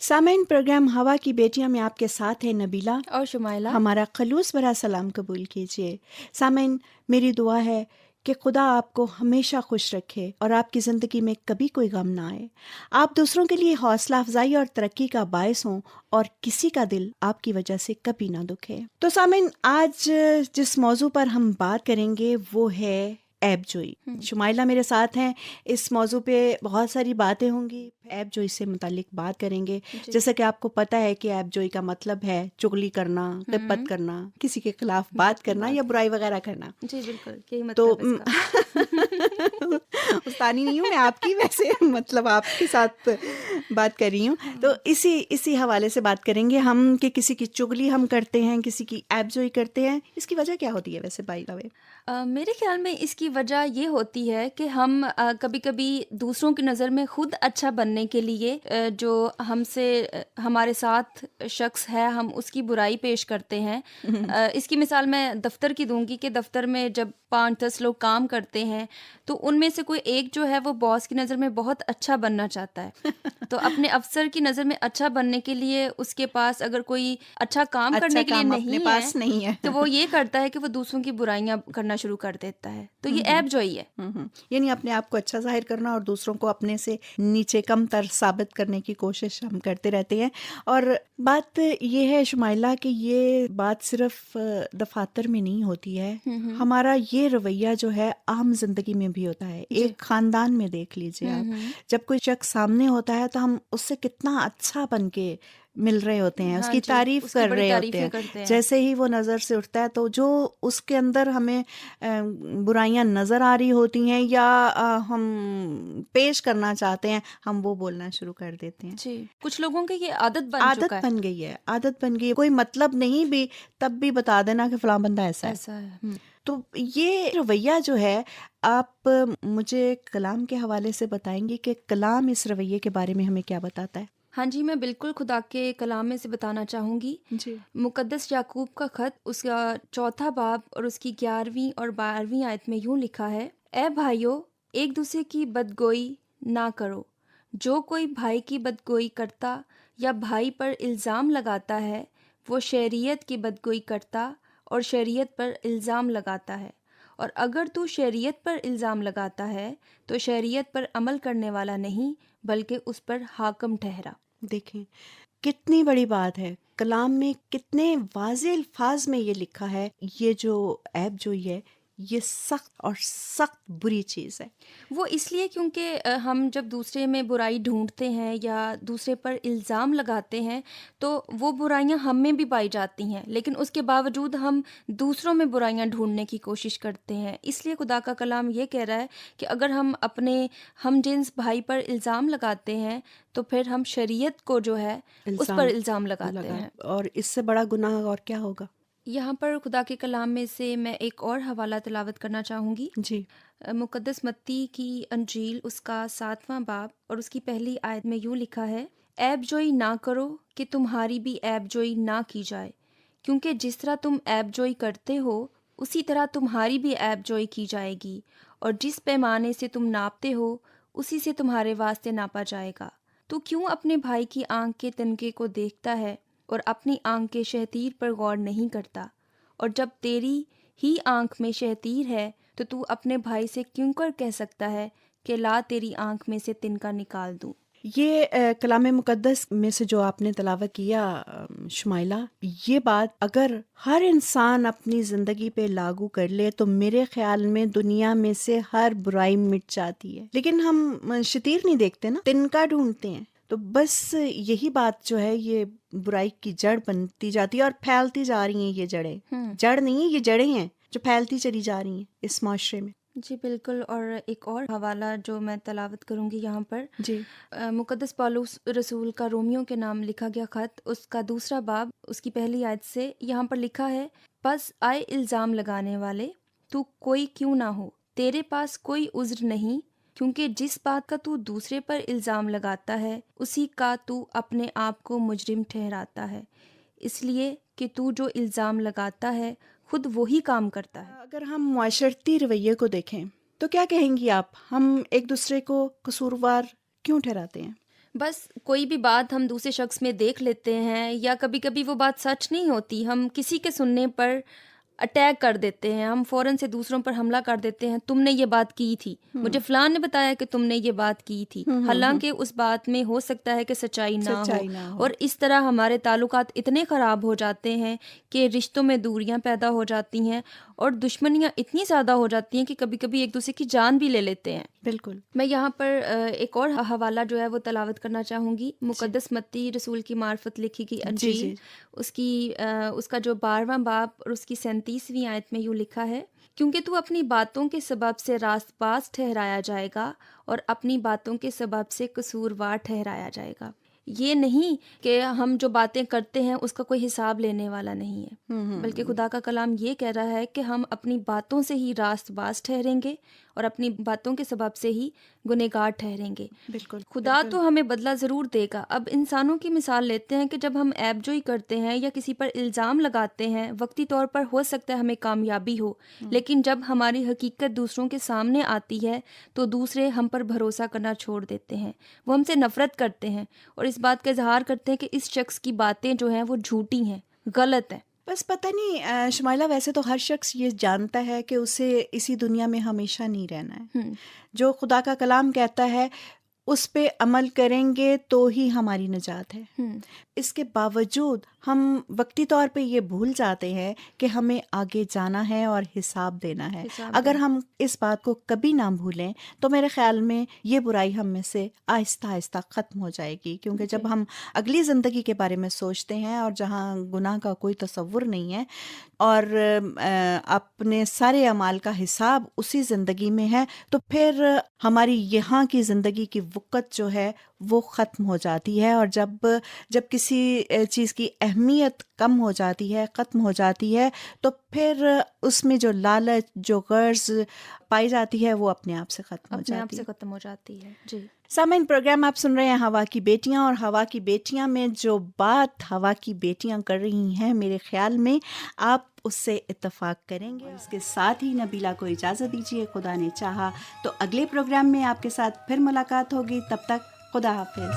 سامعین، پروگرام ہوا کی بیٹیاں میں آپ کے ساتھ ہے نبیلہ اور شمائلہ. ہمارا خلوص بھرا سلام قبول کیجیے. سامعین، میری دعا ہے کہ خدا آپ کو ہمیشہ خوش رکھے اور آپ کی زندگی میں کبھی کوئی غم نہ آئے. آپ دوسروں کے لیے حوصلہ افزائی اور ترقی کا باعث ہوں اور کسی کا دل آپ کی وجہ سے کبھی نہ دکھے. تو سامعین، آج جس موضوع پر ہم بات کریں گے وہ ہے عیب جوئی. شمائلہ میرے ساتھ ہیں. اس موضوع پہ بہت ساری باتیں ہوں گی. عیب جوئی سے متعلق بات کریں گے. جیسا کہ آپ کو پتہ ہے کہ عیب جوئی کا مطلب ہے چغلی کرنا، غیبت کرنا، کسی کے خلاف بات کرنا یا برائی وغیرہ کرنا. جی بالکل یہی تو مطلب اس کا. استانی نہیں ہوں میں آپ کی، ویسے مطلب آپ کے ساتھ بات کر رہی ہوں. تو اسی حوالے سے بات کریں گے ہم کہ کسی کی چغلی ہم کرتے ہیں، کسی کی عیب جوئی کرتے ہیں. اس کی وجہ کیا ہوتی ہے ویسے بائی دا وے؟ میرے خیال میں اس کی وجہ یہ ہوتی ہے کہ ہم کبھی کبھی دوسروں کی نظر میں خود اچھا بننے کے لیے جو ہم سے ہمارے ساتھ شخص ہے ہم اس کی برائی پیش کرتے ہیں. اس کی مثال میں دفتر کی دوں گی کہ دفتر میں جب 5-10 لوگ کام کرتے ہیں تو ان میں سے کوئی ایک جو ہے وہ باس کی نظر میں بہت اچھا بننا چاہتا ہے. تو اپنے افسر کی نظر میں اچھا بننے کے لیے اس کے پاس اگر کوئی اچھا کام کرنے کے لیے نہیں ہے تو وہ یہ کرتا ہے کہ وہ دوسروں کی برائیاں کرنا شروع کر دیتا ہے. تو یہ عیب جوئی ہے. یعنی اپنے آپ کو اچھا ظاہر کرنا اور دوسروں کو اپنے سے نیچے کم تر ثابت کرنے کی کوشش ہم کرتے رہتے ہیں. اور بات یہ ہے شمائلہ کہ یہ بات صرف دفاتر میں نہیں ہوتی ہے. ہمارا یہ رویہ جو ہے عام زندگی میں بھی ہوتا ہے. ایک خاندان میں دیکھ لیجیے آپ، جب کوئی شخص سامنے ہوتا ہے تو ہم اس سے کتنا اچھا بن کے مل رہے ہوتے ہیں، اس کی تعریف کر رہے ہوتے ہیں. جیسے ہی وہ نظر سے اٹھتا ہے تو جو اس کے اندر ہمیں برائیاں نظر آ رہی ہوتی ہیں یا ہم پیش کرنا چاہتے ہیں، ہم وہ بولنا شروع کر دیتے ہیں. جی کچھ لوگوں کی یہ عادت بن چکا ہے. بن گئی ہے، عادت بن گئی ہے. کوئی مطلب نہیں بھی تب بھی بتا دینا کہ فلاں بندہ ایسا ہے. تو یہ رویہ جو ہے، آپ مجھے کلام کے حوالے سے بتائیں گے کہ کلام اس رویے کے بارے میں ہمیں کیا بتاتا ہے؟ ہاں جی، میں بالکل خدا کے کلام میں سے بتانا چاہوں گی. جی. مقدس یعقوب کا خط اس کا 4 باب اور اس کی 11ویں اور 12ویں آیت میں یوں لکھا ہے: اے بھائیو، ایک دوسرے کی بدگوئی نہ کرو. جو کوئی بھائی کی بدگوئی کرتا یا بھائی پر الزام لگاتا ہے وہ شریعت کی بدگوئی کرتا اور شریعت پر الزام لگاتا ہے. اور اگر تو شریعت پر الزام لگاتا ہے تو شریعت پر عمل کرنے والا نہیں بلکہ اس پر حاکم ٹھہرا. دیکھیں کتنی بڑی بات ہے. کلام میں کتنے واضح الفاظ میں یہ لکھا ہے. یہ جو عیب جوئی ہے یہ سخت اور سخت بری چیز ہے. وہ اس لیے کیونکہ ہم جب دوسرے میں برائی ڈھونڈتے ہیں یا دوسرے پر الزام لگاتے ہیں تو وہ برائیاں ہم میں بھی پائی جاتی ہیں، لیکن اس کے باوجود ہم دوسروں میں برائیاں ڈھونڈنے کی کوشش کرتے ہیں. اس لیے خدا کا کلام یہ کہہ رہا ہے کہ اگر ہم اپنے ہم جنس بھائی پر الزام لگاتے ہیں تو پھر ہم شریعت کو جو ہے اس پر الزام لگاتے ہیں. اور اس سے بڑا گناہ اور کیا ہوگا؟ یہاں پر خدا کے کلام میں سے میں ایک اور حوالہ تلاوت کرنا چاہوں گی. جی. مقدس متی کی انجیل اس کا 7واں باب اور اس کی پہلی آیت میں یوں لکھا ہے: عیب جوئی نہ کرو کہ تمہاری بھی عیب جوئی نہ کی جائے، کیونکہ جس طرح تم عیب جوئی کرتے ہو اسی طرح تمہاری بھی عیب جوئی کی جائے گی، اور جس پیمانے سے تم ناپتے ہو اسی سے تمہارے واسطے ناپا جائے گا. تو کیوں اپنے بھائی کی آنکھ کے تنکے کو دیکھتا ہے اور اپنی آنکھ کے شہتیر پر غور نہیں کرتا؟ اور جب تیری ہی آنکھ میں شہتیر ہے تو اپنے بھائی سے کیوں کر کہہ سکتا ہے کہ لا تیری آنکھ میں سے تنکا نکال دوں. یہ کلام مقدس میں سے جو آپ نے تلاوت کیا شمائلہ، یہ بات اگر ہر انسان اپنی زندگی پہ لاگو کر لے تو میرے خیال میں دنیا میں سے ہر برائی مٹ جاتی ہے. لیکن ہم شتیر نہیں دیکھتے نا، تنکا ڈھونڈتے ہیں. تو بس یہی بات جو ہے یہ برائی کی جڑ بنتی جاتی ہے اور پھیلتی جا رہی ہیں. یہ جڑیں جڑ نہیں ہیں، یہ جڑیں ہیں جو پھیلتی چلی جا رہی ہیں اس معاشرے میں. جی بالکل. اور ایک اور حوالہ جو میں تلاوت کروں گی یہاں پر، جی. مقدس پولس رسول کا رومیوں کے نام لکھا گیا خط اس کا 2 باب اس کی پہلی آیت سے یہاں پر لکھا ہے: بس آئے الزام لگانے والے، تو کوئی کیوں نہ ہو، تیرے پاس کوئی عذر نہیں، کیونکہ جس بات کا تو دوسرے پر الزام لگاتا ہے اسی کا تو اپنے آپ کو مجرم ٹھہراتا ہے، اس لیے کہ تو جو الزام لگاتا ہے خود وہی کام کرتا ہے. اگر ہم معاشرتی رویے کو دیکھیں تو کیا کہیں گی آپ، ہم ایک دوسرے کو قصوروار کیوں ٹھہراتے ہیں؟ بس کوئی بھی بات ہم دوسرے شخص میں دیکھ لیتے ہیں یا کبھی کبھی وہ بات سچ نہیں ہوتی، ہم کسی کے سننے پر اٹیک کر دیتے ہیں، ہم فوراً سے دوسروں پر حملہ کر دیتے ہیں، تم نے یہ بات کی تھی، مجھے فلاں نے بتایا کہ تم نے یہ بات کی تھی، حالانکہ اس بات میں ہو سکتا ہے کہ سچائی نہ ہو، اور اس طرح ہمارے تعلقات اتنے خراب ہو جاتے ہیں کہ رشتوں میں دوریاں پیدا ہو جاتی ہیں اور دشمنیاں اتنی زیادہ ہو جاتی ہیں کہ کبھی کبھی ایک دوسرے کی جان بھی لے لیتے ہیں۔ بالکل۔ میں یہاں پر ایک اور حوالہ جو ہے وہ تلاوت کرنا چاہوں گی، مقدس متی رسول کی معرفت لکھی گئی انجیل، اس کا جو 12واں باب اور اس کی 37ویں آیت میں یوں لکھا ہے، کیونکہ تو اپنی باتوں کے سبب سے راست باز ٹھہرایا جائے گا اور اپنی باتوں کے سبب سے قصوروار ٹھہرایا جائے گا۔ یہ نہیں کہ ہم جو باتیں کرتے ہیں اس کا کوئی حساب لینے والا نہیں ہے، بلکہ خدا کا کلام یہ کہہ رہا ہے کہ ہم اپنی باتوں سے ہی راست باز ٹھہریں گے اور اپنی باتوں کے سبب سے ہی گنہگار ٹھہریں گے۔ بالکل۔ خدا تو ہمیں بدلہ ضرور دے گا۔ اب انسانوں کی مثال لیتے ہیں کہ جب ہم عیب جوئی کرتے ہیں یا کسی پر الزام لگاتے ہیں، وقتی طور پر ہو سکتا ہے ہمیں کامیابی ہو، لیکن جب ہماری حقیقت دوسروں کے سامنے آتی ہے تو دوسرے ہم پر بھروسہ کرنا چھوڑ دیتے ہیں، وہ ہم سے نفرت کرتے ہیں اور اس بات کا اظہار کرتے ہیں کہ اس شخص کی باتیں جو ہیں وہ جھوٹی ہیں، غلط ہیں۔ بس پتہ نہیں شمائلہ، ویسے تو ہر شخص یہ جانتا ہے کہ اسے اسی دنیا میں ہمیشہ نہیں رہنا ہے۔ جو خدا کا کلام کہتا ہے اس پہ عمل کریں گے تو ہی ہماری نجات ہے۔ اس کے باوجود ہم وقتی طور پہ یہ بھول جاتے ہیں کہ ہمیں آگے جانا ہے اور حساب دینا ہے۔ اگر ہم اس بات کو کبھی نہ بھولیں تو میرے خیال میں یہ برائی ہم میں سے آہستہ آہستہ ختم ہو جائے گی، کیونکہ جب ہم اگلی زندگی کے بارے میں سوچتے ہیں اور جہاں گناہ کا کوئی تصور نہیں ہے اور اپنے سارے اعمال کا حساب اسی زندگی میں ہے، تو پھر ہماری یہاں کی زندگی کی وقت جو ہے وہ ختم ہو جاتی ہے، اور جب کسی چیز کی اہمیت کم ہو جاتی ہے، ختم ہو جاتی ہے، تو پھر اس میں جو لالچ، جو غرض پائی جاتی ہے وہ اپنے آپ سے ختم ہو جاتی ہے۔ جی سامعین، پروگرام آپ سن رہے ہیں ہوا کی بیٹیاں، اور ہوا کی بیٹیاں میں جو بات ہوا کی بیٹیاں کر رہی ہیں، میرے خیال میں آپ اس سے اتفاق کریں گے۔ اس کے ساتھ ہی نبیلہ کو اجازت دیجیے، خدا نے چاہا تو اگلے پروگرام میں آپ کے ساتھ پھر ملاقات ہوگی، تب تک خدا حافظ۔